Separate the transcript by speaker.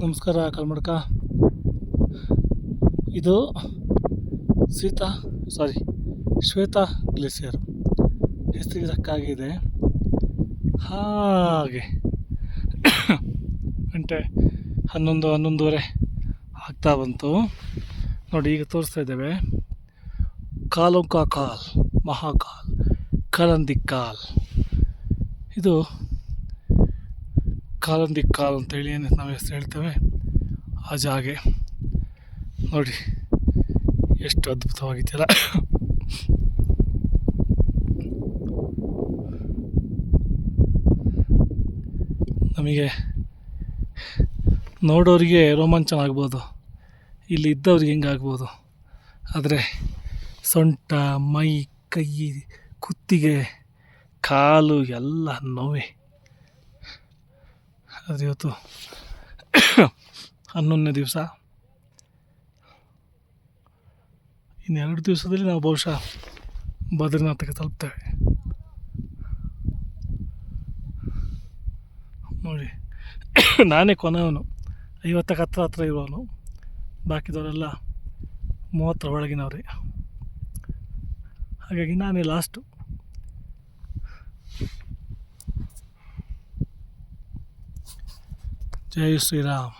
Speaker 1: ನಮಸ್ಕಾರ ಕಲ್ಮಡ್ಕ. ಇದು ಶ್ವೇತಾ ಗ್ಲೇಸಿಯರ್ ಹೆಸರಿಗೆ ತಕ್ಕಾಗಿದೆ. ಹಾಗೆ ಗಂಟೆ 11:11:30 ಆಗ್ತಾ ಬಂತು ನೋಡಿ. ಈಗ ತೋರಿಸ್ತಾ ಇದ್ದೇವೆ ಕಾಲೋಂಕಾ ಕಾಲ್, ಮಹಾಕಾಲ್, ಕಾಲಂದಿಕ್ಕಾಲ್. ಇದು ಕಾಲಂದಿಕ್ಕಾಲ್ ಅಂತೇಳಿ ಏನು ನಾವು ಹೆಸರು ಹೇಳ್ತೇವೆ ಆ ಜಾಗೆ ನೋಡಿ ಎಷ್ಟು ಅದ್ಭುತವಾಗಿದೆಯಲ್ಲ. ನಮಗೆ ನೋಡೋರಿಗೆ ರೋಮಾಂಚನ ಆಗ್ಬೋದು, ಇಲ್ಲಿ ಇದ್ದವ್ರಿಗೆ ಹೆಂಗಾಗ್ಬೋದು. ಆದರೆ ಸೊಂಟ, ಮೈ, ಕೈ, ಕುತ್ತಿಗೆ, ಕಾಲು ಎಲ್ಲ ನೋವೇ. ಆದರೆ ಇವತ್ತು 11ನೇ ದಿವಸ. ಇನ್ನು 2 ದಿವಸದಲ್ಲಿ ನಾವು ಬಹುಶಃ ಬದ್ರಿನಾಥಕ್ಕೆ ತಲುಪ್ತೇವೆ ನೋಡಿ. ನಾನೇ ಕೊನೆಯವನು, 50ಕ್ಕೆ ಹತ್ರ ಇರೋನು. ಬಾಕಿದವರೆಲ್ಲ 30 ಒಳಗಿನವ್ರೆ. ಹಾಗಾಗಿ ನಾನೇ ಲಾಸ್ಟು. ಜೈ ಶ್ರೀರಾಮ್.